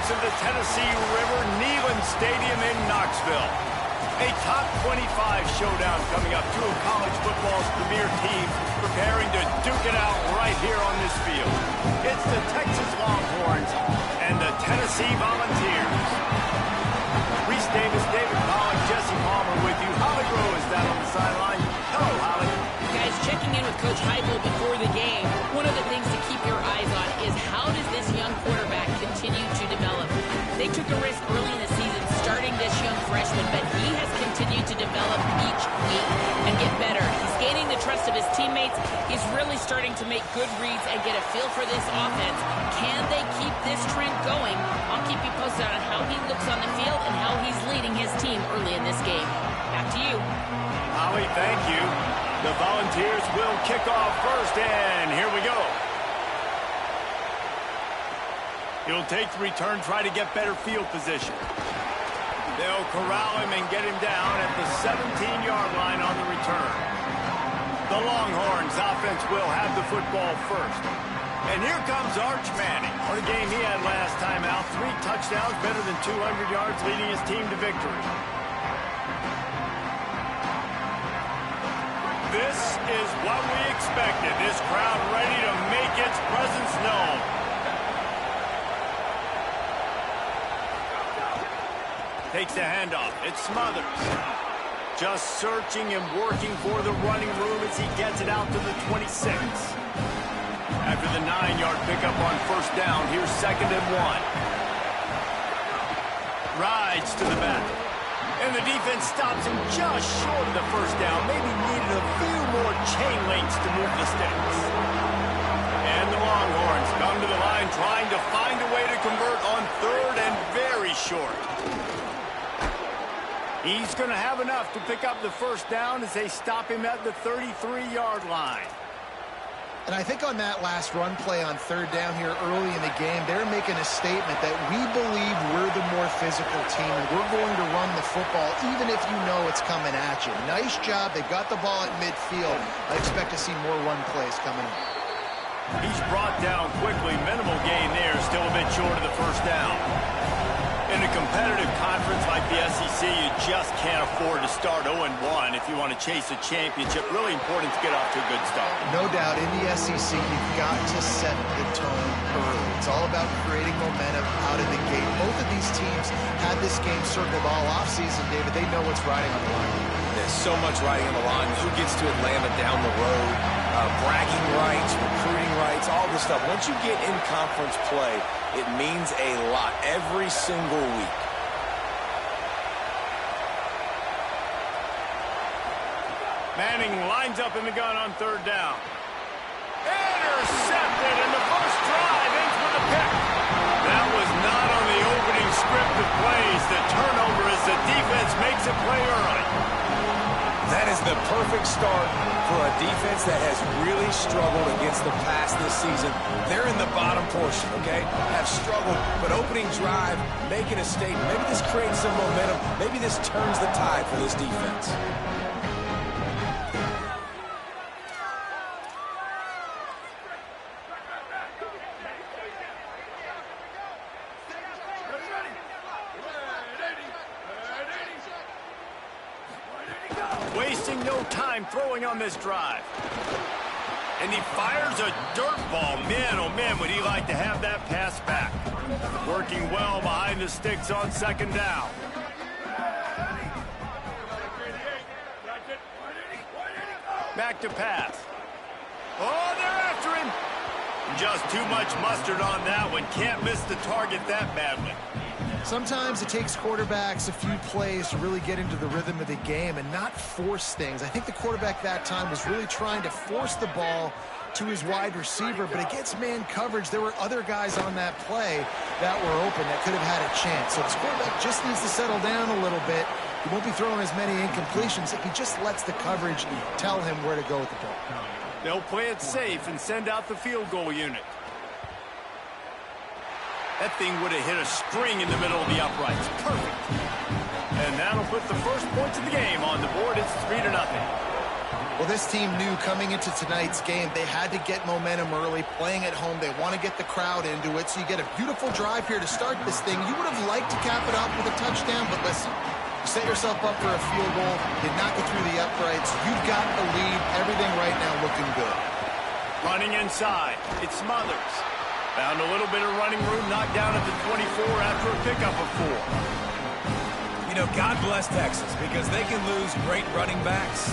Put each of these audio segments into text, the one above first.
of the Tennessee River Neyland Stadium in Knoxville. A top 25 showdown coming up. Two of college football's premier teams preparing to duke it out right here on this field. It's the Texas Longhorns and the Tennessee Volunteers. Reese Davis, David Pollock, Jesse Palmer with you. Holly Rowe is down on the sideline. Hello, Holly. Guys, checking in with Coach Heupel before the game, one of the things to keep your eyes on is how does this young quarterback continue to develop? They took a risk early in the season starting this young freshman, but he has continued to develop each week and get better. He's gaining the trust of his teammates. He's really starting to make good reads and get a feel for this offense. Can they keep this trend going? I'll keep you posted on how he looks on the field and how he's leading his team early in this game. Back to you. Holly, thank you. The Volunteers will kick off first, and here we go. It'll take the return, try to get better field position. They'll corral him and get him down at the 17-yard line on the return. The Longhorns offense will have the football first. And here comes Arch Manning. What a game he had last time out. 3 touchdowns, better than 200 yards, leading his team to victory. This is what we expected. This crowd ready to make its presence known. Takes the handoff. It's Smothers. Just searching and working for the running room as he gets it out to the 26. After the 9-yard pickup on first down, here's 2nd and 1. Rides to the back. And the defense stops him just short of the first down. Maybe needed a few more chain links to move the sticks. And the Longhorns come to the line trying to find a way to convert on 3rd and very short. He's going to have enough to pick up the first down as they stop him at the 33-yard line. And I think on that last run play on 3rd down here early in the game, they're making a statement that we believe we're the more physical team and we're going to run the football even if you know it's coming at you. Nice job. They've got the ball at midfield. I expect to see more run plays coming up. He's brought down quickly. Minimal gain there. Still a bit short of the first down. In a competitive conference like the SEC, you just can't afford to start 0-1 if you want to chase a championship. Really important to get off to a good start. No doubt, in the SEC, you've got to set the tone early. It's all about creating momentum out of the gate. Both of these teams had this game circled all offseason, David. They know what's riding on the line. There's so much riding on the line. Who gets to Atlanta down the road? Bragging rights, recruiting rights, all this stuff. Once you get in conference play, it means a lot every single week. Manning lines up in the gun on 3rd down. Intercepted, and the first drive ends with a pick. That was not on the opening script of plays. The turnover as the defense makes a play early. That is the perfect start for a defense that has really struggled against the pass this season. They're in the bottom portion, okay? Have struggled, but opening drive, making a statement. Maybe this creates some momentum. Maybe this turns the tide for this defense. Wasting no time throwing on this drive. And he fires a dirt ball. Man, oh man, would he like to have that pass back. Working well behind the sticks on 2nd down. Back to pass. Oh, they're after him. Just too much mustard on that one. Can't miss the target that badly. Sometimes it takes quarterbacks a few plays to really get into the rhythm of the game and not force things. I think the quarterback that time was really trying to force the ball to his wide receiver, but against man coverage, there were other guys on that play that were open that could have had a chance. So this quarterback just needs to settle down a little bit. He won't be throwing as many incompletions if he just lets the coverage tell him where to go with the ball. They'll play it safe and send out the field goal unit. That thing would have hit a string in the middle of the uprights. Perfect. And that'll put the first points of the game on the board. It's 3-0. Well, this team knew coming into tonight's game they had to get momentum early, playing at home. They want to get the crowd into it, so you get a beautiful drive here to start this thing. You would have liked to cap it off with a touchdown, but listen, you set yourself up for a field goal, you knock it through the uprights, you've got the lead, everything right now looking good. Running inside, it's Smothers. Found a little bit of running room, knocked down at the 24 after a pickup of 4. You know, God bless Texas, because they can lose great running backs,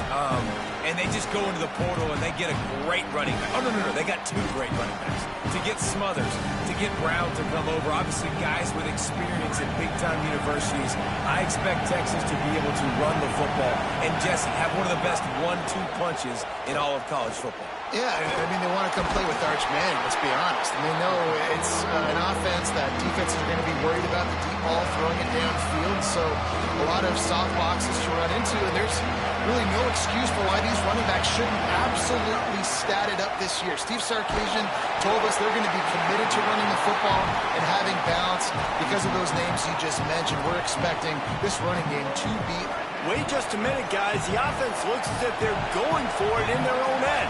and they just go into the portal and they get a great running back. Oh, no, they got 2 great running backs. To get Smothers, to get Brown to come over, obviously guys with experience at big-time universities, I expect Texas to be able to run the football and, Jesse, have one of the best 1-2 punches in all of college football. Yeah, I mean, they want to come play with Arch Manning, let's be honest. And they know it's an offense that defenses are going to be worried about the deep ball, throwing it downfield, so a lot of soft boxes to run into, and there's really no excuse for why these running backs shouldn't absolutely stat it up this year. Steve Sarkisian told us they're going to be committed to running the football and having balance because of those names you just mentioned. We're expecting this running game to be... Wait just a minute, guys. The offense looks as if they're going for it in their own end.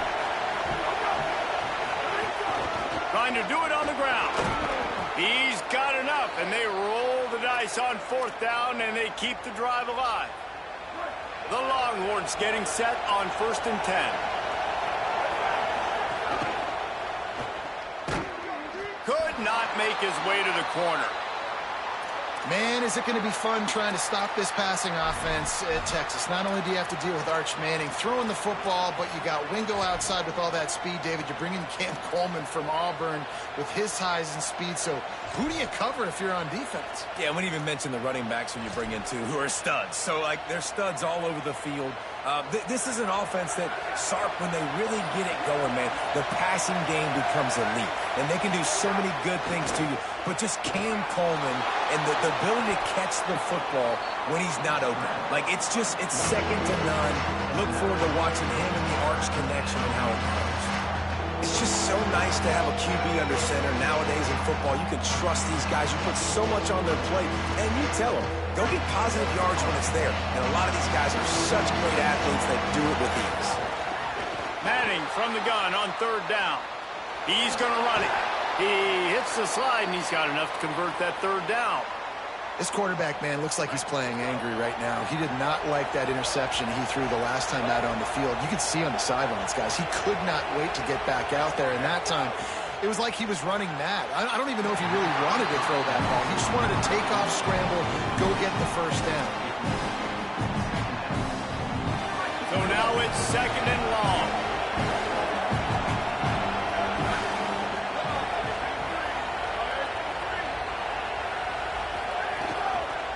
Trying to do it on the ground. He's got enough, and they roll the dice on 4th down, and they keep the drive alive. The Longhorns getting set on 1st and 10. Could not make his way to the corner. Man, is it going to be fun trying to stop this passing offense at Texas. Not only do you have to deal with Arch Manning throwing the football, but you got Wingo outside with all that speed, David. You're bringing Cam Coleman from Auburn with his size and speed. So who do you cover if you're on defense? Yeah, we didn't even mention the running backs who you bring in, too, who are studs. So, like, they're studs all over the field. This is an offense that, Sark, when they really get it going, man, the passing game becomes elite. And they can do so many good things to you. But just Cam Coleman and the ability to catch the football when he's not open. Like, it's second to none. Look forward to watching him and the Arch connection and how it goes. It's just so nice to have a QB under center. Nowadays in football, you can trust these guys. You put so much on their plate, and you tell them, go get positive yards when it's there. And a lot of these guys are such great athletes that do it with ease. Manning from the gun on 3rd down. He's going to run it. He hits the slide, and he's got enough to convert that 3rd down. This quarterback, man, looks like he's playing angry right now. He did not like that interception he threw the last time out on the field. You could see on the sidelines, guys. He could not wait to get back out there, and that time, it was like he was running mad. I don't even know if he really wanted to throw that ball. He just wanted to take off, scramble, go get the 1st down. So now it's 2nd and long.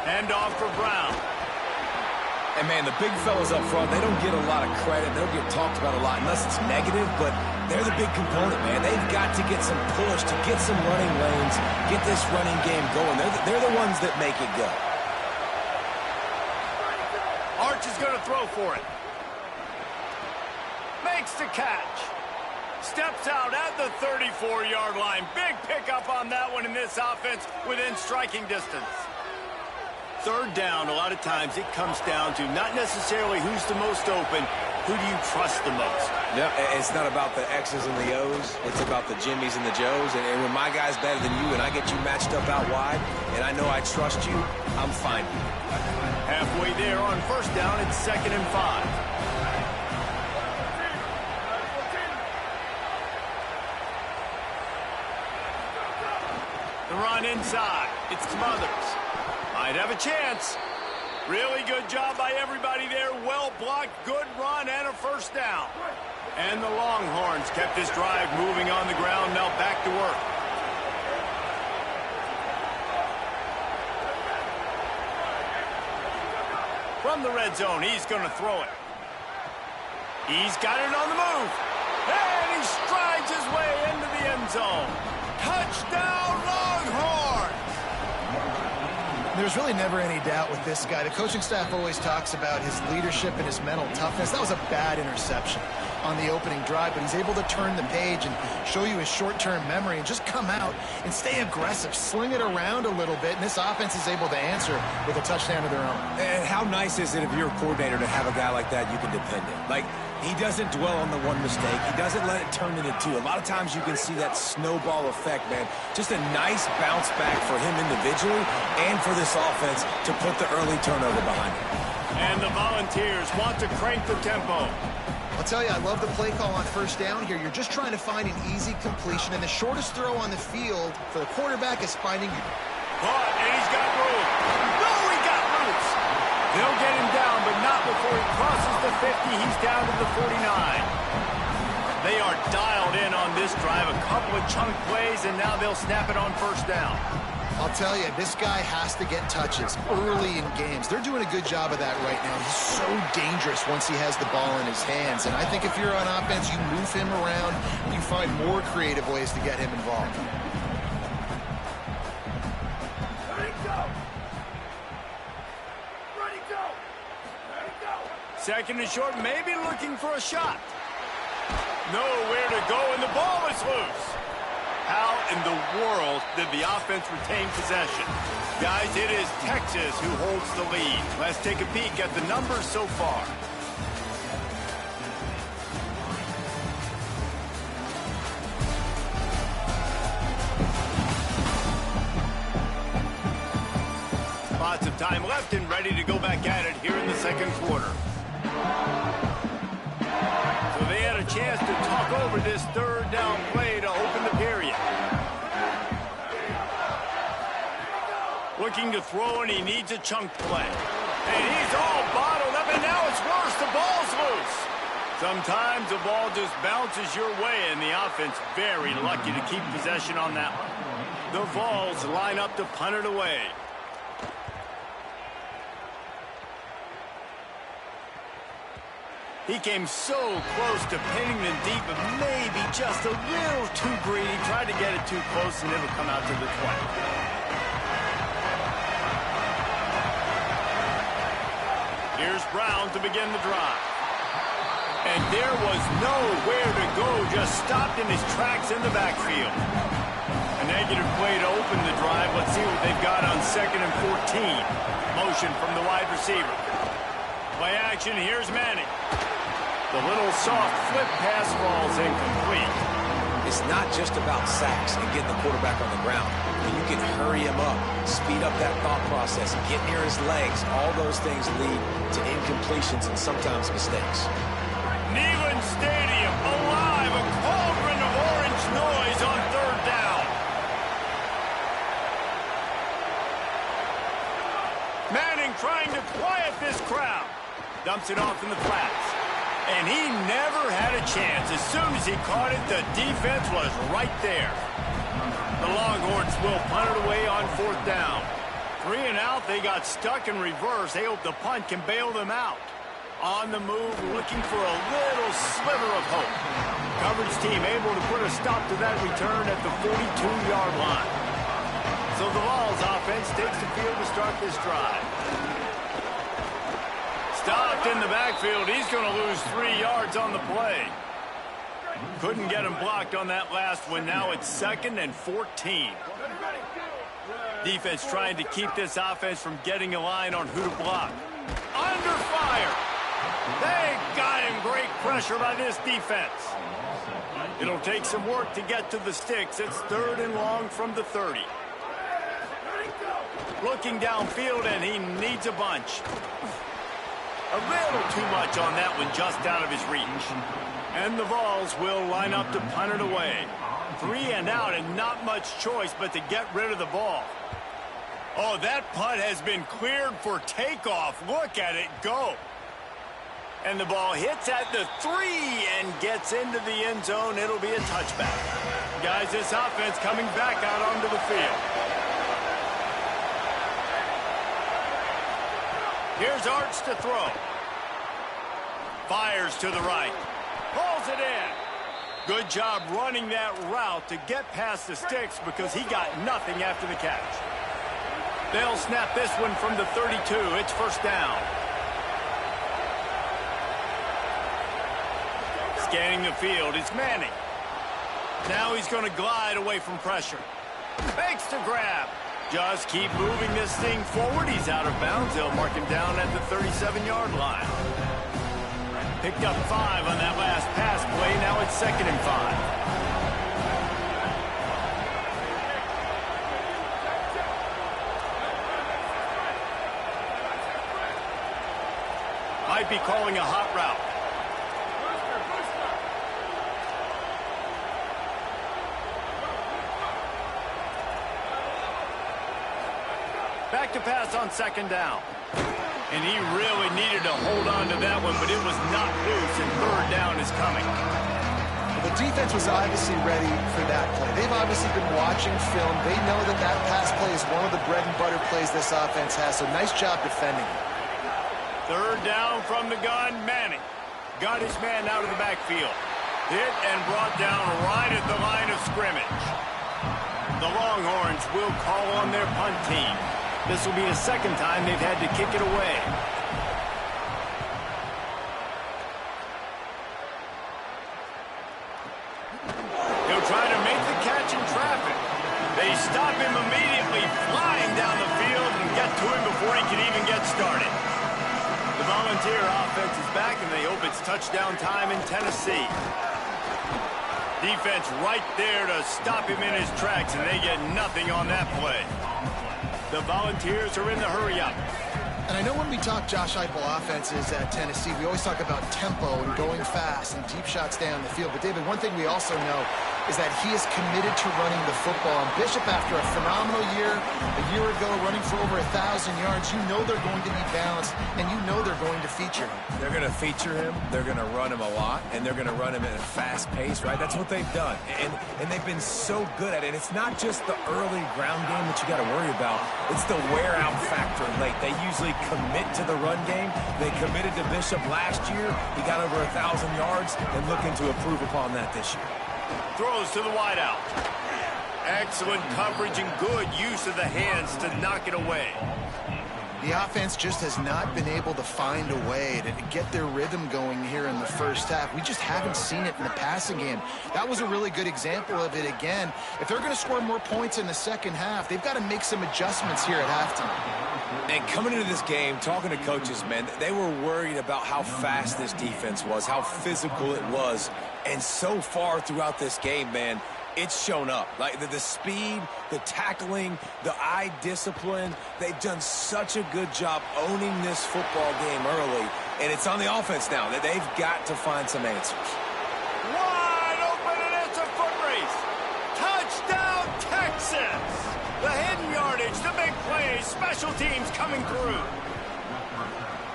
Hand off for Brown. And, man, the big fellas up front, they don't get a lot of credit. They don't get talked about a lot unless it's negative, but they're the big component, man. They've got to get some push, to get some running lanes, get this running game going. They're the ones that make it go. Arch is going to throw for it. Makes the catch. Steps out at the 34-yard line. Big pickup on that one in this offense within striking distance. 3rd down, a lot of times it comes down to not necessarily who's the most open, who do you trust the most? Yeah, it's not about the X's and the O's. It's about the Jimmys and the Joes. And when my guy's better than you and I get you matched up out wide and I know I trust you, I'm fine. Halfway there on 1st down, it's 2nd and 5. The run inside. It's Smothers. Might have a chance. Really good job by everybody there. Well blocked, good run, and a 1st down. And the Longhorns kept this drive moving on the ground. Now back to work. From the red zone, he's going to throw it. He's got it on the move. And he strides his way into the end zone. Touchdown, Longhorns! There's really never any doubt with this guy. The coaching staff always talks about his leadership and his mental toughness. That was a bad interception on the opening drive, but he's able to turn the page and show you his short-term memory and just come out and stay aggressive, sling it around a little bit, and this offense is able to answer with a touchdown of their own. And how nice is it if you're a coordinator to have a guy like that you can depend on? Like, He doesn't dwell on the one mistake. He doesn't let it turn into two. A lot of times you can see that snowball effect, man. Just a nice bounce back for him individually and for this offense to put the early turnover behind him. And the Volunteers want to crank the tempo. I'll tell you, I love the play call on first down here. You're just trying to find an easy completion, and the shortest throw on the field for the quarterback is finding you. Caught, and he's got room. No, he got loose. They'll get him down, but not before he crosses the 50. He's down to the 49. They are dialed in on this drive. A couple of chunk plays, and now they'll snap it on first down. I'll tell you, this guy has to get touches early in games. They're doing a good job of that right now. He's so dangerous once he has the ball in his hands. And I think if you're on offense, you move him around, and you find more creative ways to get him involved. Second and short, maybe looking for a shot. Nowhere to go, and the ball is loose. How in the world did the offense retain possession? Guys, it is Texas who holds the lead. Let's take a peek at the numbers so far. Lots of time left and ready to go back at it here in the second quarter. So they had a chance to talk over this third down play to open the period. Looking to throw, and he needs a chunk play. And he's all bottled up, and now it's worse. The ball's loose. Sometimes the ball just bounces your way, and the offense very lucky to keep possession on that one. The Vols line up to punt it away. He came so close to pinning them deep, but maybe just a little too greedy. Tried to get it too close and never come out to the 20. Here's Brown to begin the drive. And there was nowhere to go, just stopped in his tracks in the backfield. A negative play to open the drive. Let's see what they've got on 2nd and 14. Motion from the wide receiver. Play action, here's Manning. The little soft flip pass falls incomplete. It's not just about sacks and getting the quarterback on the ground. When you can hurry him up, speed up that thought process, get near his legs, all those things lead to incompletions and sometimes mistakes. Neyland Stadium alive, a cauldron of orange noise on third down. Manning trying to quiet this crowd. Dumps it off in the flats. And he never had a chance. As soon as he caught it, the defense was right there. The Longhorns will punt it away on 4th down. 3 and out, they got stuck in reverse. They hope the punt can bail them out. On the move, looking for a little sliver of hope. Coverage team able to put a stop to that return at the 42-yard line. So the Vols offense takes the field to start this drive. Stopped in the backfield. He's going to lose 3 yards on the play. Couldn't get him blocked on that last one. Now it's 2nd and 14. Defense trying to keep this offense from getting a line on who to block. Under fire. They got him. Great pressure by this defense. It'll take some work to get to the sticks. It's 3rd and long from the 30. Looking downfield, and he needs a bunch. A little too much on that one, just out of his reach. And the Vols will line up to punt it away. 3 and out, and not much choice but to get rid of the ball. Oh, that punt has been cleared for takeoff. Look at it go. And the ball hits at the 3 and gets into the end zone. It'll be a touchback. Guys, this offense coming back out onto the field. Here's Arch to throw. Fires to the right. Pulls it in. Good job running that route to get past the sticks because he got nothing after the catch. They'll snap this one from the 32. It's 1st down. Scanning the field, it's Manning. Now he's going to glide away from pressure. Fakes to grab. Just keep moving this thing forward. He's out of bounds. They'll mark him down at the 37-yard line. Picked up 5 on that last pass play. Now it's 2nd and 5. Might be calling a hot route. Back to pass on 2nd down. And he really needed to hold on to that one, but it was not loose, and 3rd down is coming. Well, the defense was obviously ready for that play. They've obviously been watching film. They know that that pass play is one of the bread and butter plays this offense has, so nice job defending. 3rd down from the gun. Manning got his man out of the backfield. Hit and brought down right at the line of scrimmage. The Longhorns will call on their punt team. This will be the 2nd time they've had to kick it away. He'll try to make the catch in traffic. They stop him immediately, flying down the field, and get to him before he can even get started. The Volunteer offense is back, and they hope it's touchdown time in Tennessee. Defense right there to stop him in his tracks, and they get nothing on that play. The Volunteers are in the hurry-up. And I know when we talk Josh Heupel offenses at Tennessee, we always talk about tempo and going fast and deep shots down the field. But, David, one thing we also know is that he is committed to running the football. And Bishop, after a phenomenal year, a year ago, running for over 1,000 yards, you know they're going to be balanced, and you know they're going to feature him. They're going to feature him, they're going to run him a lot, and they're going to run him at a fast pace, right? That's what they've done, and they've been so good at it. It's not just the early ground game that you got to worry about. It's the wear-out factor late. They usually commit to the run game. They committed to Bishop last year. He got over 1,000 yards and looking to improve upon that this year. Throws to the wideout. Excellent coverage and good use of the hands to knock it away. The offense just has not been able to find a way to get their rhythm going here in the first half. We just haven't seen it in the passing game. That was a really good example of it again. If they're going to score more points in the second half, they've got to make some adjustments here at halftime. And coming into this game, talking to coaches, man, they were worried about how fast this defense was, how physical it was. And so far throughout this game, man, it's shown up. Like the speed, the tackling, the eye discipline, they've done such a good job owning this football game early. And it's on the offense now that they've got to find some answers. Wide open, and it's a foot race. Touchdown, Texas! The hidden yardage, the big plays, special teams coming through.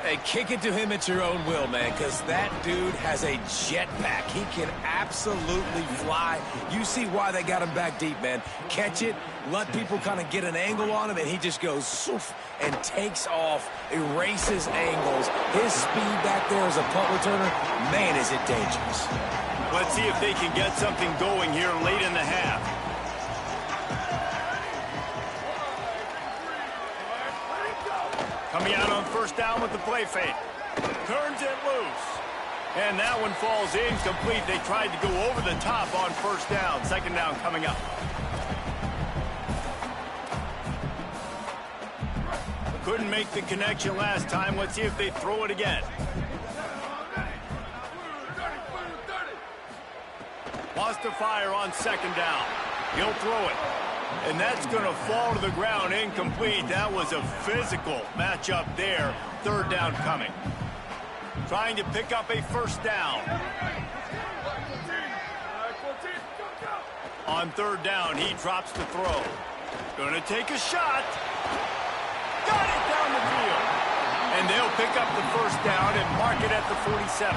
Hey, kick it to him at your own will, man, because that dude has a jetpack. He can absolutely fly. You see why they got him back deep, man. Catch it, let people kind of get an angle on him, and he just goes soof and takes off, erases angles. His speed back there as a punt returner, man, is it dangerous. Let's see if they can get something going here late in the half. Coming out on first down with the play fake. Turns it loose. And that one falls incomplete. They tried to go over the top on first down. 2nd down coming up. Couldn't make the connection last time. Let's see if they throw it again. Wants to fire on 2nd down. He'll throw it. And that's going to fall to the ground incomplete. That was a physical matchup there. 3rd down coming. Trying to pick up a first down. On 3rd down, he drops the throw. Going to take a shot. Got it down the field. And they'll pick up the first down and mark it at the 47.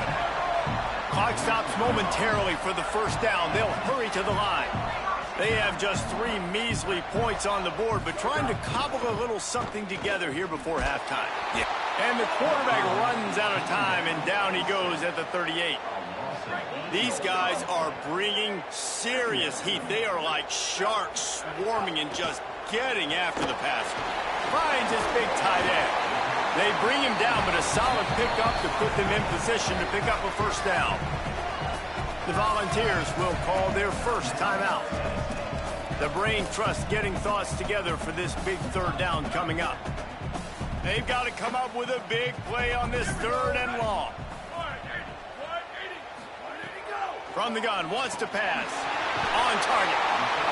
Clock stops momentarily for the first down. They'll hurry to the line. They have just 3 measly points on the board, but trying to cobble a little something together here before halftime. Yeah. And the quarterback runs out of time, and down he goes at the 38. These guys are bringing serious heat. They are like sharks swarming and just getting after the passer. Finds his big tight end. They bring him down, but a solid pickup to put them in position to pick up a first down. The Volunteers will call their first timeout. The Brain Trust getting thoughts together for this big 3rd down coming up. They've got to come up with a big play on this 3rd and long. From the gun, wants to pass. On target.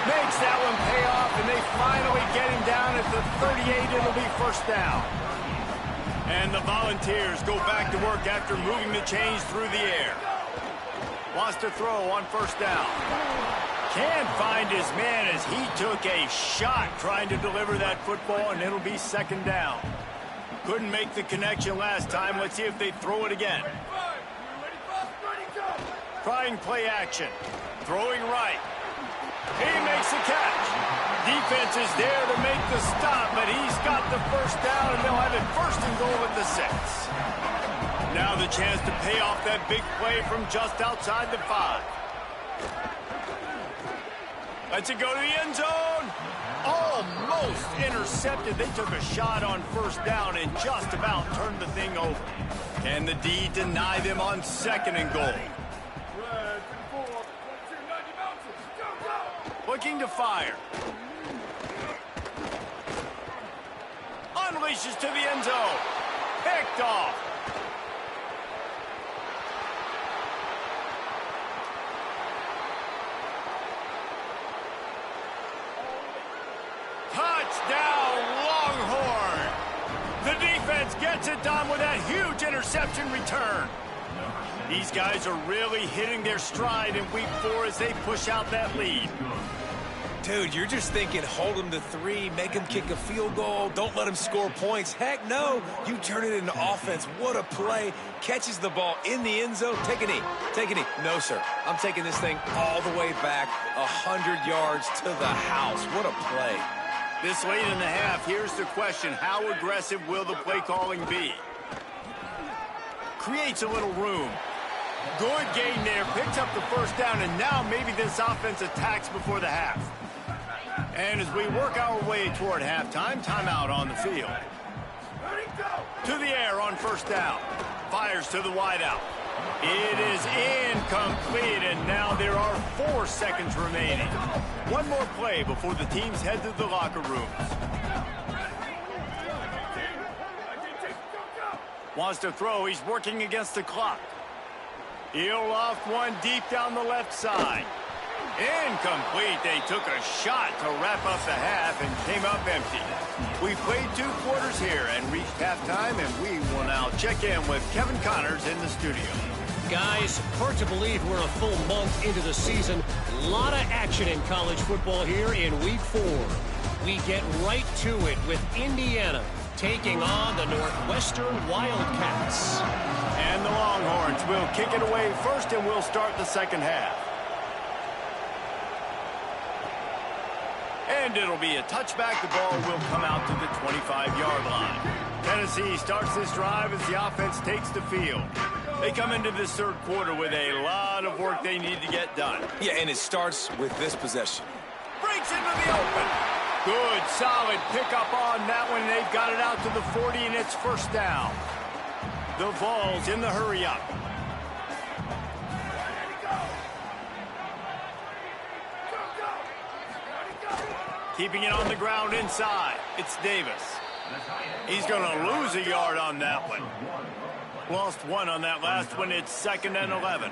Makes that one pay off, and they finally get him down at the 38. It'll be first down. And the Volunteers go back to work after moving the chains through the air. Wants to throw on first down. Can't find his man as he took a shot trying to deliver that football, and it'll be second down. Couldn't make the connection last time. Let's see if they throw it again. Trying play action. Throwing right. He makes the catch. Defense is there to make the stop, but he's got the first down, and they'll have it first and goal at the 6. Now the chance to pay off that big play from just outside the 5. Lets it go to the end zone. Almost intercepted. They took a shot on first down and just about turned the thing over. Can the D deny them on second and goal? Looking to fire. Unleashes to the end zone. Picked off. Touchdown, Longhorn. The defense gets it done with that huge interception return. These guys are really hitting their stride in week 4 as they push out that lead. Dude, you're just thinking hold them to 3, make them kick a field goal, don't let them score points. Heck no, you turn it into offense. What a play. Catches the ball in the end zone. Take a knee. Take a knee. No, sir. I'm taking this thing all the way back 100 yards to the house. What a play. This late in the half, here's the question. How aggressive will the play calling be? Creates a little room. Good gain there. Picks up the first down, and now maybe this offense attacks before the half. And as we work our way toward halftime, timeout on the field. To the air on first down. Fires to the wideout. It is incomplete, and now there are 4 seconds remaining. One more play before the teams head to the locker rooms. Wants to throw. He's working against the clock. He'll loft one deep down the left side. Incomplete. They took a shot to wrap up the half and came up empty. We played 2 quarters here and reached halftime, and we will now check in with Kevin Connors in the studio. Guys, hard to believe we're a full month into the season. A lot of action in college football here in week 4. We get right to it with Indiana taking on the Northwestern Wildcats. And the Longhorns will kick it away first, and we'll start the second half. And it'll be a touchback. The ball will come out to the 25-yard line. Tennessee starts this drive as the offense takes the field. They come into this third quarter with a lot of work they need to get done. Yeah, and it starts with this possession. Breaks into the open. Good, solid pickup on that one. They've got it out to the 40, and it's first down. The Vols in the hurry-up. Keeping it on the ground inside. It's Davis. He's going to lose a yard on that one. Lost 1 on that last one. It's 2nd and 11.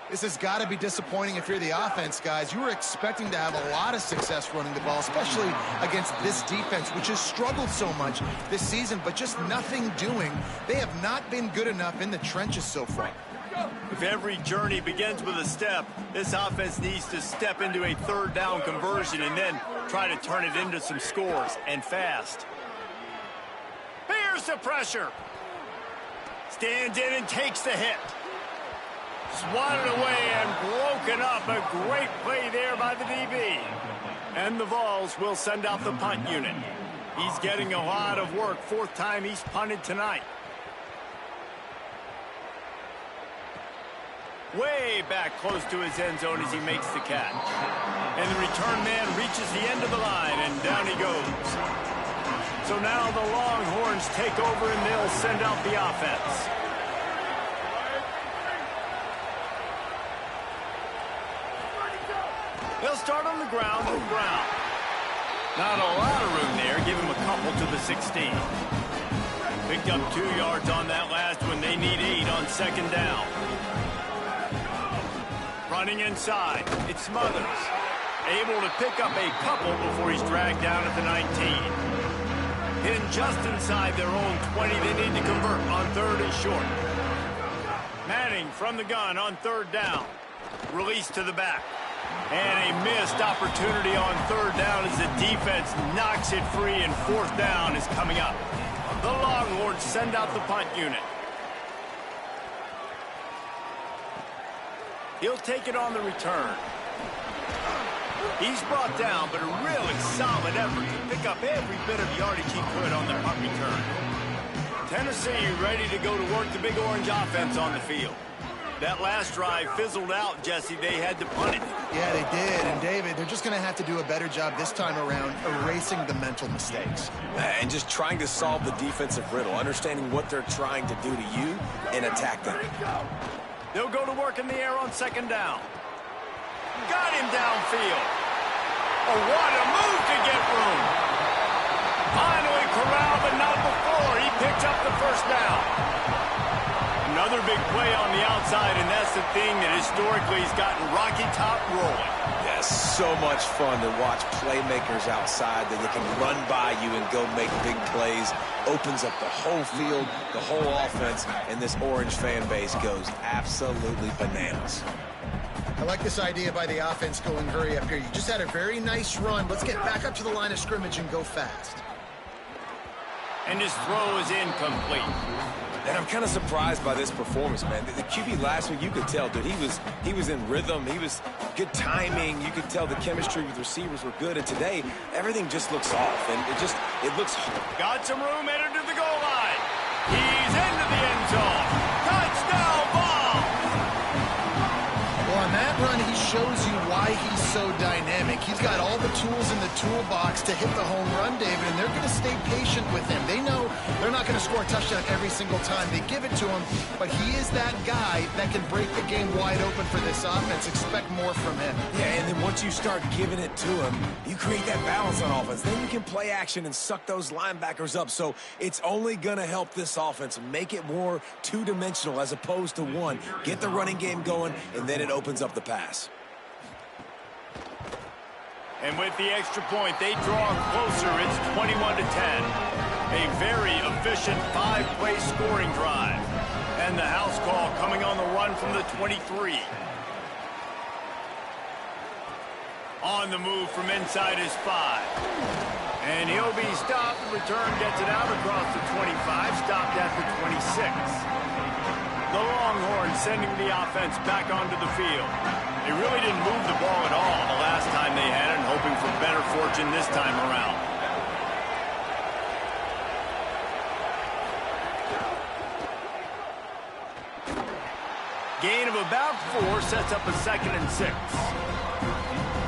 This has got to be disappointing if you're the offense, guys. You were expecting to have a lot of success running the ball, especially against this defense, which has struggled so much this season, but just nothing doing. They have not been good enough in the trenches so far. If every journey begins with a step, this offense needs to step into a third down conversion and then try to turn it into some scores, and fast. Here's the pressure. Stands in and takes the hit. Swatted away and broken up. A great play there by the DB. And the Vols will send out the punt unit. He's getting a lot of work. 4th time he's punted tonight. Way back close to his end zone as he makes the catch. And the return man reaches the end of the line, and down he goes. So now the Longhorns take over, and they'll send out the offense. They'll start on the ground with Brown. Not a lot of room there. Give him a couple to the 16. Picked up 2 yards on that last one. They need 8 on 2nd down. Running inside, it's Smothers. Able to pick up a couple before he's dragged down at the 19. Hidden just inside their own 20, they need to convert on 3rd and short. Manning from the gun on 3rd down. Release to the back. And a missed opportunity on 3rd down as the defense knocks it free, and 4th down is coming up. The Longhorns send out the punt unit. He'll take it on the return. He's brought down, but a really solid effort to pick up every bit of yardage he could on the punt return. Tennessee ready to go to work the Big Orange offense on the field. That last drive fizzled out, Jesse. They had to punt it. Yeah, they did. And, David, they're just going to have to do a better job this time around erasing the mental mistakes. And just trying to solve the defensive riddle, understanding what they're trying to do to you and attack them. They'll go to work in the air on 2nd down. Got him downfield. Oh, what a move to get room. Finally corralled, but not before. He picked up the 1st down. Another big play on the outside, and that's the thing that historically has gotten Rocky Top rolling. Yeah, so much fun to watch playmakers outside that they can run by you and go make big plays. Opens up the whole field, the whole offense, and this Orange fan base goes absolutely bananas. I like this idea by the offense going hurry up here. You just had a very nice run. Let's get back up to the line of scrimmage and go fast. And his throw is incomplete. And I'm kind of surprised by this performance, man. The QB last week, you could tell, dude, he was in rhythm. He was good timing. You could tell the chemistry with receivers were good. And today, everything just looks off. And it looks... Got some room, headed to the goal line. He's into the end zone. Touchdown ball. Well, on that run, he shows you why he's so dynamic. He's got all the tools in the toolbox to hit the home run, David, and they're going to stay patient with him. They know they're not going to score a touchdown every single time they give it to him, but he is that guy that can break the game wide open for this offense. Expect more from him. Yeah, and then once you start giving it to him, you create that balance on offense. Then you can play action and suck those linebackers up. So it's only going to help this offense make it more two-dimensional as opposed to one. Get the running game going, and then it opens up the pass. And with the extra point, they draw closer. It's 21-10. A very efficient 5-play scoring drive. And the house call coming on the run from the 23. On the move from inside his 5. And he'll be stopped. The return gets it out across the 25, stopped at the 26. The Longhorns sending the offense back onto the field. They really didn't move the ball at all the last time they had it, hoping for better fortune this time around. Gain of about 4 sets up a 2nd and 6.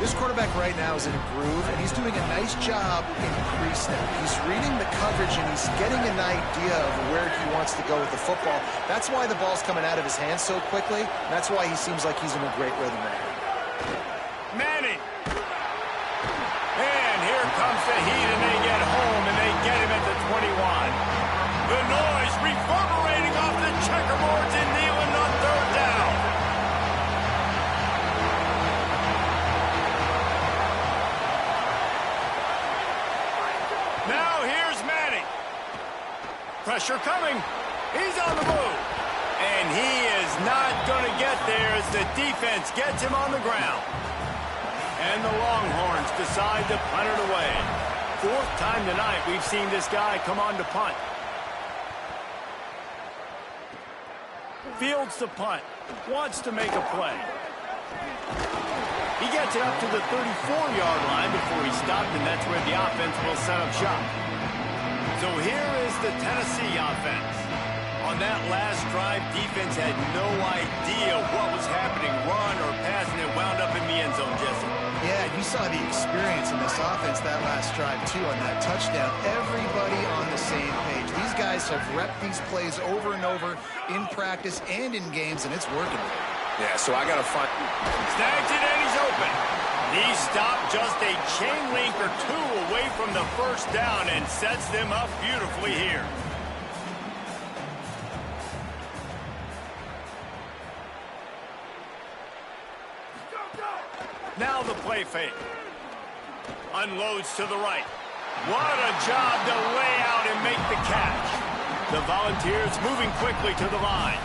This quarterback right now is in a groove, and he's doing a nice job in pre-snap. He's reading the coverage, and he's getting an idea of where he wants to go with the football. That's why the ball's coming out of his hands so quickly. That's why he seems like he's in a great rhythm right now. Manning. And here comes the heat, and they get home, and they get him at the 21. The noise reverberating off the checkerboards in Neyland on 3rd down. Now here's Manning. Pressure coming. He's on the move. And he is not going to get there as the defense gets him on the ground. And the Longhorns decide to punt it away. 4th time tonight we've seen this guy come on to punt. Fields the punt. Wants to make a play. He gets it up to the 34-yard line before he stopped, and that's where the offense will set up shop. So here is the Tennessee offense. On that last drive, defense had no idea what was happening, run or pass, and it wound up in the end zone, Jesse. Yeah, you saw the experience in this offense that last drive, too, on that touchdown. Everybody on the same page. These guys have repped these plays over and over in practice and in games, and it's working. Yeah, so I got to find... Snags it, and he's open. He stopped just a chain link or 2 away from the 1st down and sets them up beautifully here. play fake. Unloads to the right. What a job to lay out and make the catch. The Volunteers moving quickly to the line.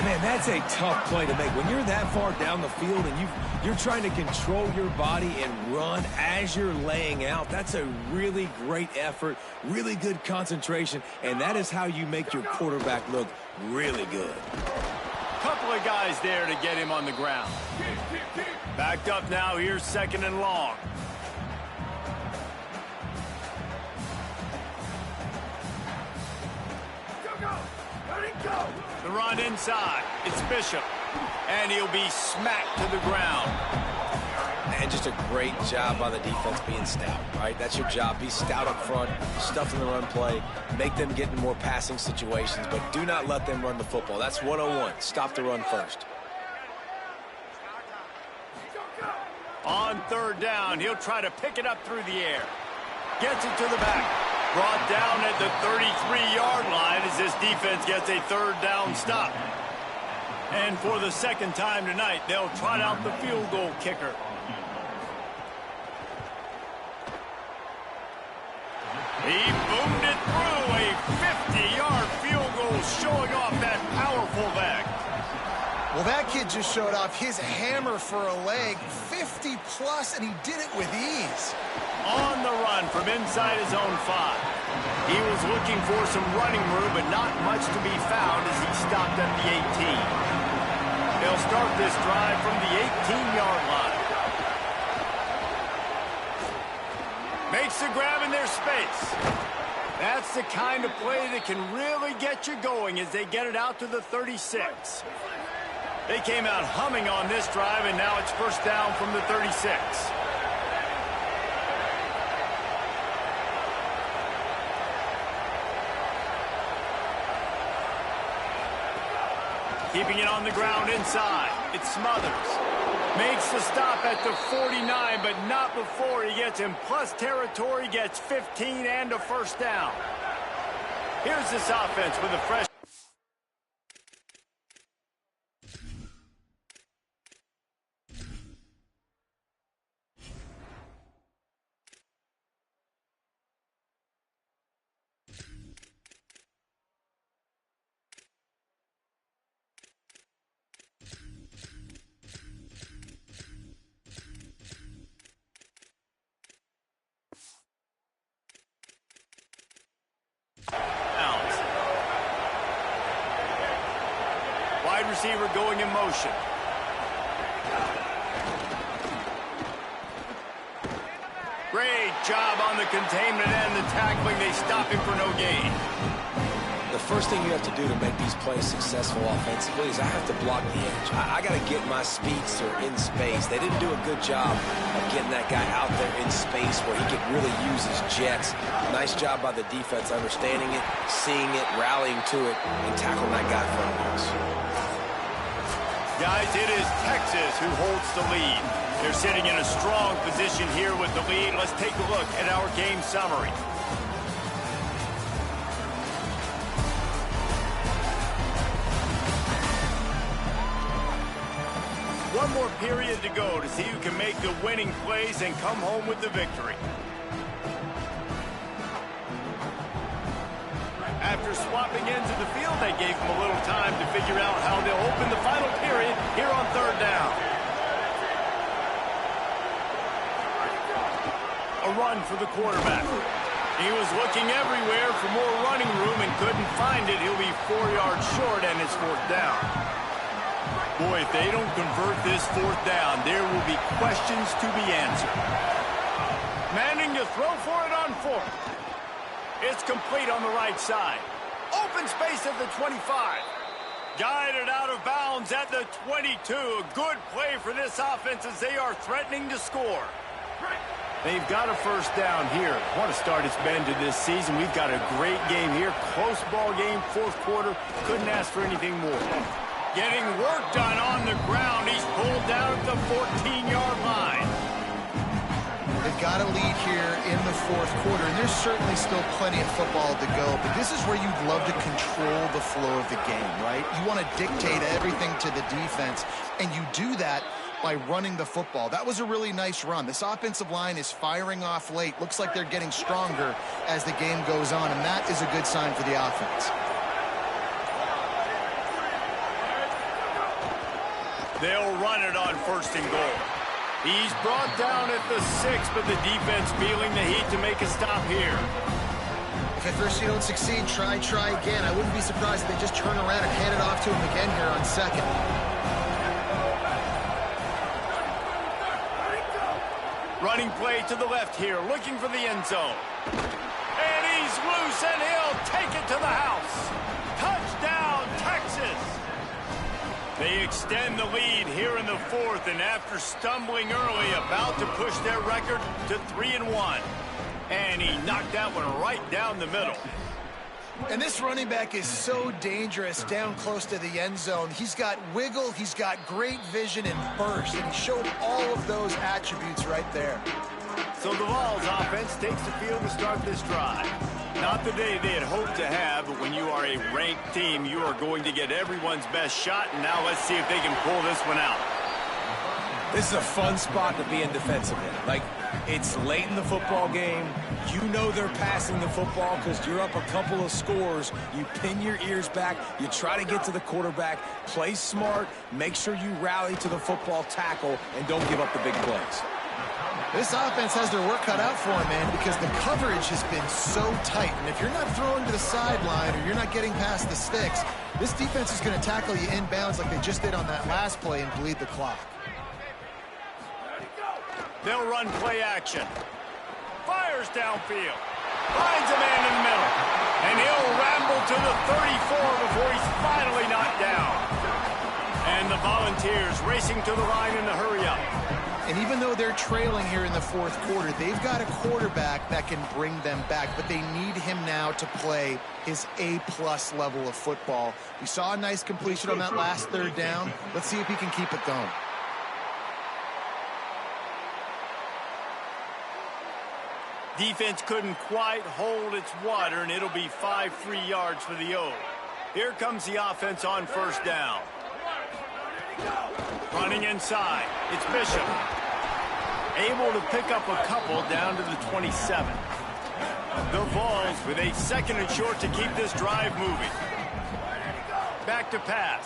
Man, that's a tough play to make. When you're that far down the field and you're trying to control your body and run as you're laying out, that's a really great effort, really good concentration, and that is how you make your quarterback look really good. Couple of guys there to get him on the ground. Backed up now, here's 2nd and long. The run inside. It's Bishop. And he'll be smacked to the ground. And just a great job by the defense being stout, right? That's your job. Be stout up front, stuff in the run play, make them get in more passing situations, but do not let them run the football. That's 101. Stop the run first. On 3rd down, he'll try to pick it up through the air. Gets it to the back. Brought down at the 33-yard line as this defense gets a 3rd down stop. And for the 2nd time tonight, they'll trot out the field goal kicker. He boomed it through a 50-yard field goal, showing off that powerful back. Well, that kid just showed off his hammer for a leg, 50-plus, and he did it with ease. On the run from inside his own 5. He was looking for some running room, but not much to be found as he stopped at the 18. They'll start this drive from the 18-yard line. Makes the grab in their space. That's the kind of play that can really get you going as they get it out to the 36. They came out humming on this drive, and now it's 1st down from the 36. Keeping it on the ground inside. It's Smothers. Makes the stop at the 49, but not before he gets in plus territory, gets 15 and a 1st down. Here's this offense with a fresh... Wide receiver going in motion. Great job on the containment and the tackling. They stop him for no gain. The first thing you have to do to make these plays successful offensively is I have to block the edge. I got to get my speedster in space. They didn't do a good job of getting that guy out there in space where he could really use his jets. Nice job by the defense understanding it, seeing it, rallying to it, and tackling that guy front of us. Guys, it is Texas who holds the lead. They're sitting in a strong position here with the lead. Let's take a look at our game summary. One more period to go to see who can make the winning plays and come home with the victory. After swapping ends of the field, they gave them a little time to figure out how they'll open the final period here on 3rd down. A run for the quarterback. He was looking everywhere for more running room and couldn't find it. He'll be 4 yards short, and it's 4th down. Boy, if they don't convert this 4th down, there will be questions to be answered. Manning to throw for it on 4th. It's complete on the right side. Open space at the 25. Guided out of bounds at the 22. A good play for this offense as they are threatening to score. They've got a 1st down here. What a start it's been to this season. We've got a great game here. Close ball game, 4th quarter. Couldn't ask for anything more. Getting work done on the ground. He's pulled down at the 14-yard line. They've got a lead here in the 4th quarter, and there's certainly still plenty of football to go, but this is where you'd love to control the flow of the game, right? You want to dictate everything to the defense, and you do that by running the football. That was a really nice run. This offensive line is firing off late. Looks like they're getting stronger as the game goes on, and that is a good sign for the offense. They'll run it on 1st and goal. He's brought down at the 6, but the defense feeling the heat to make a stop here. If at first you don't succeed, try again. I wouldn't be surprised if they just turn around and hand it off to him again here on 2nd. Running play to the left here, looking for the end zone. And he's loose, and he'll take it to the house. Touchdown, Texas! They extend the lead here in the 4th, and after stumbling early, about to push their record to 3-1. And he knocked that one right down the middle. And this running back is so dangerous down close to the end zone. He's got wiggle, he's got great vision and burst, and he showed all of those attributes right there. So the Vols offense takes the field to start this drive. Not the day they had hoped to have, but when you are a ranked team, you are going to get everyone's best shot, and now let's see if they can pull this one out. This is a fun spot to be in defensively. Like, it's late in the football game. You know they're passing the football because you're up a couple of scores. You pin your ears back. You try to get to the quarterback. Play smart. Make sure you rally to the football tackle and don't give up the big plays. This offense has their work cut out for them, man, because the coverage has been so tight. And if you're not throwing to the sideline or you're not getting past the sticks, this defense is going to tackle you inbounds like they just did on that last play and bleed the clock. They'll run play action. Fires downfield. Finds a man in the middle. And he'll ramble to the 34 before he's finally knocked down. And the Volunteers racing to the line in the hurry up. And even though they're trailing here in the 4th quarter, they've got a quarterback that can bring them back, but they need him now to play his A-plus level of football. We saw a nice completion on that last 3rd down. Let's see if he can keep it going. Defense couldn't quite hold its water, and it'll be 5 free yards for the O. Here comes the offense on 1st down. Running inside, it's Bishop. Able to pick up a couple down to the 27. The Vols with a 2nd and short to keep this drive moving. Back to pass.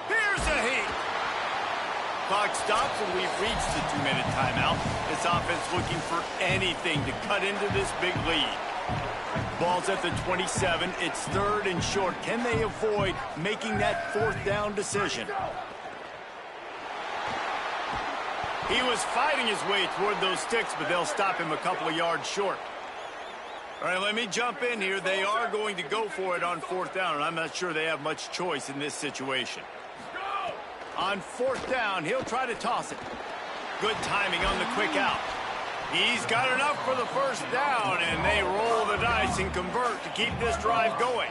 Here's a heat. Clock stops, and we've reached the 2-minute timeout. This offense looking for anything to cut into this big lead. Ball's at the 27. It's 3rd and short. Can they avoid making that 4th down decision? He was fighting his way toward those sticks, but they'll stop him a couple of yards short. All right, let me jump in here. They are going to go for it on 4th down, and I'm not sure they have much choice in this situation. On 4th down, he'll try to toss it. Good timing on the quick out. He's got enough for the 1st down, and they roll the dice and convert to keep this drive going.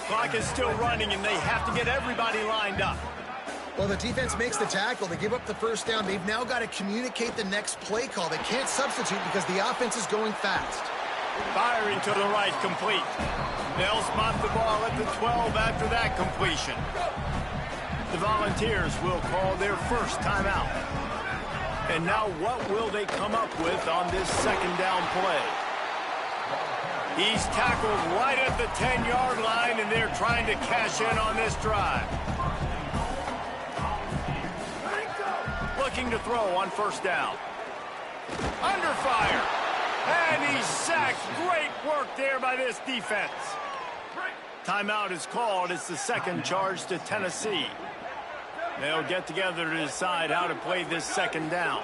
Clock is still running, and they have to get everybody lined up. Well, the defense makes the tackle. They give up the 1st down. They've now got to communicate the next play call. They can't substitute because the offense is going fast. Firing to the right, complete. They'll spot the ball at the 12 after that completion. The Volunteers will call their 1st timeout. And now what will they come up with on this 2nd down play? He's tackled right at the 10-yard line, and they're trying to cash in on this drive. Looking to throw on 1st down. Under fire. And he's sacked. Great work there by this defense. Timeout is called. It's the 2nd charge to Tennessee. They'll get together to decide how to play this 2nd down.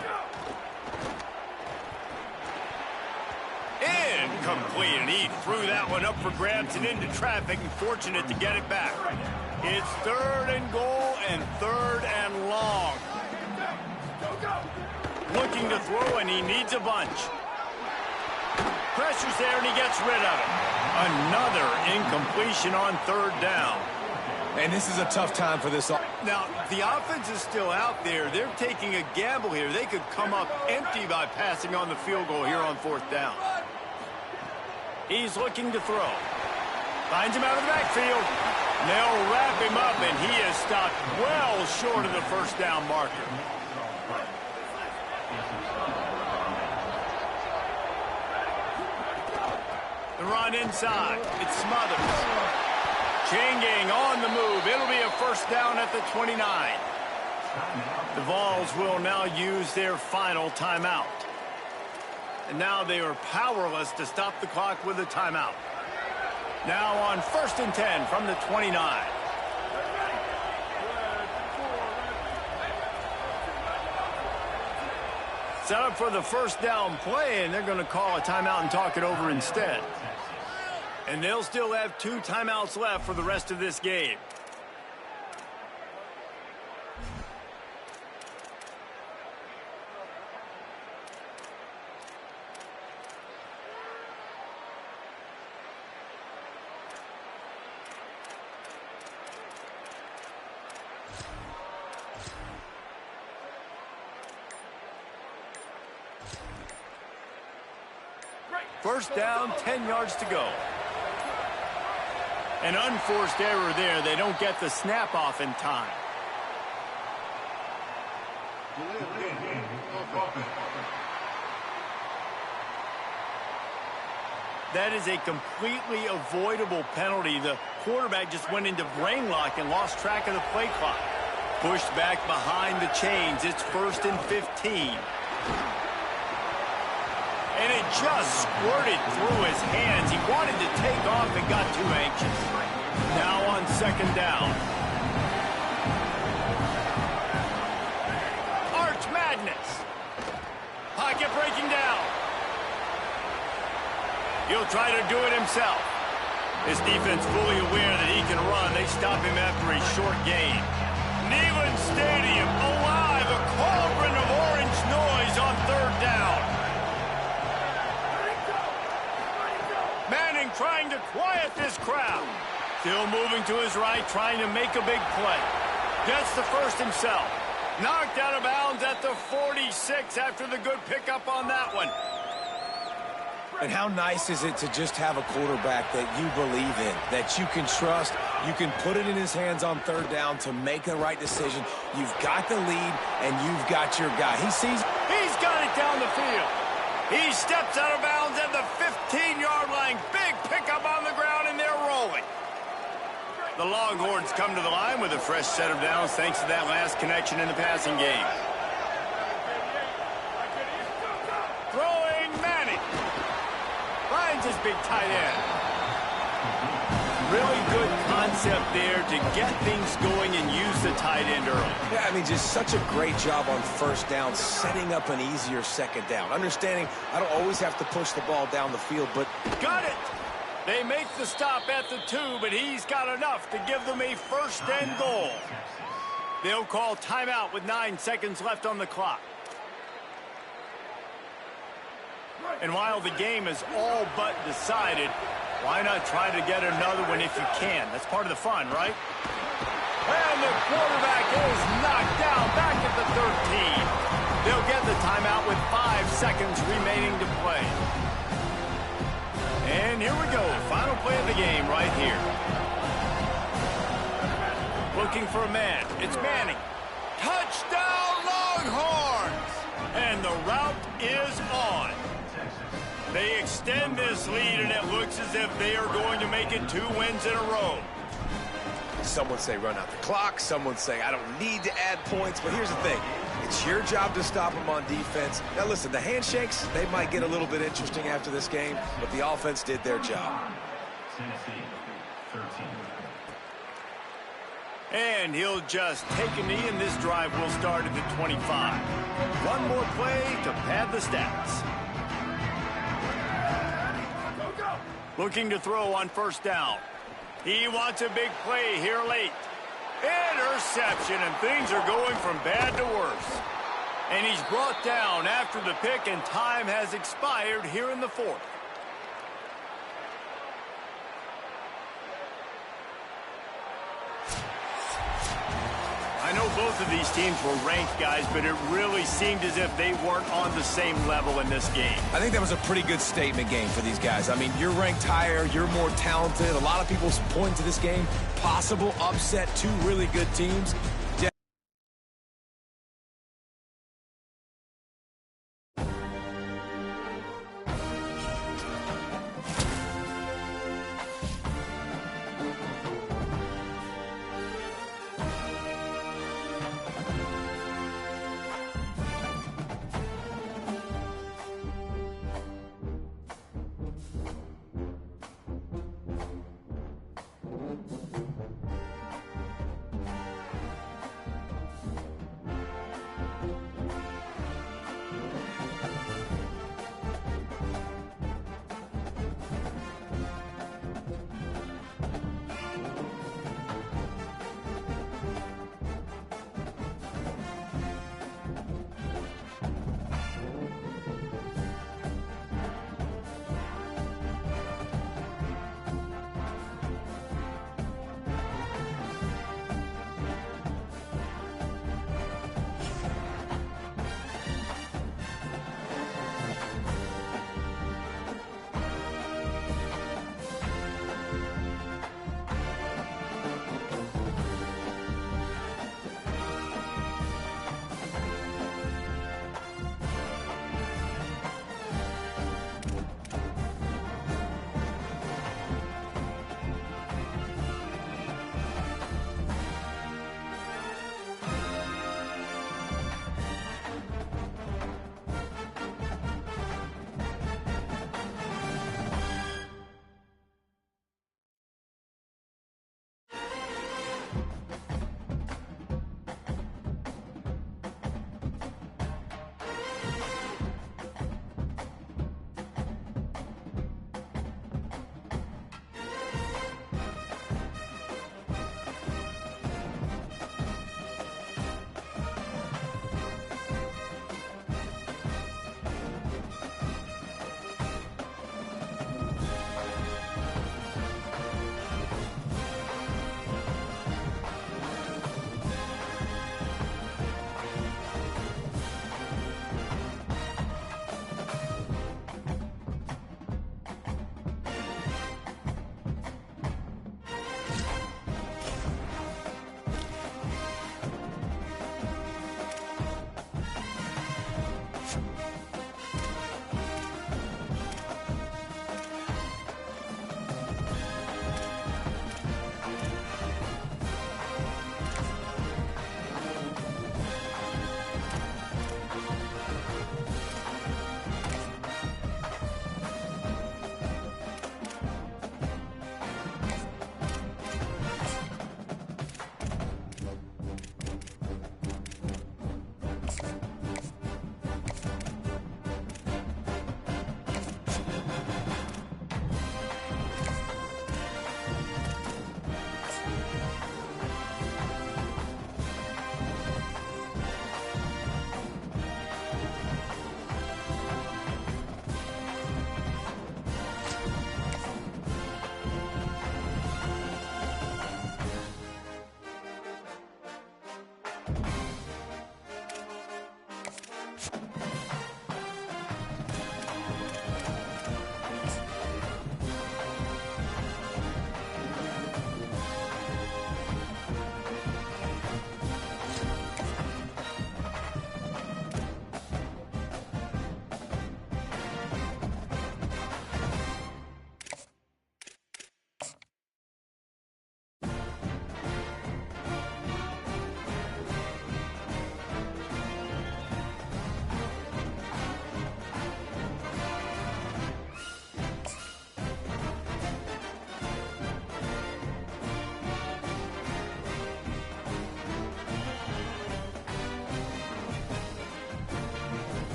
Incomplete, and he threw that one up for grabs and into traffic, and fortunate to get it back. It's 3rd and goal and 3rd and long. Looking to throw, and he needs a bunch. Pressure's there, and he gets rid of it. Another incompletion on 3rd down. And this is a tough time for this. Now, the offense is still out there. They're taking a gamble here. They could come up empty by passing on the field goal here on 4th down. He's looking to throw. Finds him out of the backfield. They'll wrap him up, and he is stopped well short of the first down marker. The run inside. It's Smothers. Chain gang on the move. It'll be a first down at the 29. The Vols will now use their final timeout. And now they are powerless to stop the clock with a timeout. Now on 1st and 10 from the 29. Set up for the first down play, and they're going to call a timeout and talk it over instead. And they'll still have 2 timeouts left for the rest of this game. First down, 10 yards to go. An unforced error there. They don't get the snap off in time. That is a completely avoidable penalty. The quarterback just went into brain lock and lost track of the play clock. Pushed back behind the chains. It's 1st and 15. And it just squirted through his hands. He wanted to take off and got too anxious. Now on 2nd down. Arch Madness. Pocket breaking down. He'll try to do it himself. His defense fully aware that he can run. They stop him after a short gain. Neyland Stadium alive. A cauldron of orange noise on 3rd down. Trying to quiet this crowd. Still moving to his right, trying to make a big play. Gets the first himself. Knocked out of bounds at the 46 after the good pickup on that one. And how nice is it to just have a quarterback that you believe in, that you can trust, you can put it in his hands on 3rd down to make the right decision. You've got the lead, and you've got your guy. He's got it down the field. He steps out of bounds at the 15-yard line. Big pickup on the ground, and they're rolling. The Longhorns come to the line with a fresh set of downs thanks to that last connection in the passing game. Throwing Manning. Finds his big tight end. Really good concept there to get things going and use the tight end early. Yeah, I mean, just such a great job on 1st down, setting up an easier 2nd down. Understanding I don't always have to push the ball down the field, but... Got it! They make the stop at the 2, but he's got enough to give them a 1st and goal. They'll call timeout with 9 seconds left on the clock. And while the game is all but decided, why not try to get another one if you can? That's part of the fun, right? And the quarterback is knocked down back at the 13. They'll get the timeout with 5 seconds remaining to play. And here we go. Final play of the game right here. Looking for a man. It's Manning. Touchdown, Longhorns! And the route is on. They extend this lead, and it looks as if they are going to make it 2 wins in a row. Some would say run out the clock. Some would say I don't need to add points. But here's the thing. It's your job to stop them on defense. Now, listen, the handshakes, they might get a little bit interesting after this game, but the offense did their job. And he'll just take a knee, and this drive will start at the 25. One more play to pad the stats. Looking to throw on 1st down. He wants a big play here late. Interception, and things are going from bad to worse. And he's brought down after the pick, and time has expired here in the 4th. I know both of these teams were ranked, guys, but it really seemed as if they weren't on the same level in this game. I think that was a pretty good statement game for these guys. I mean, you're ranked higher, you're more talented. A lot of people point to this game, possible upset, two really good teams.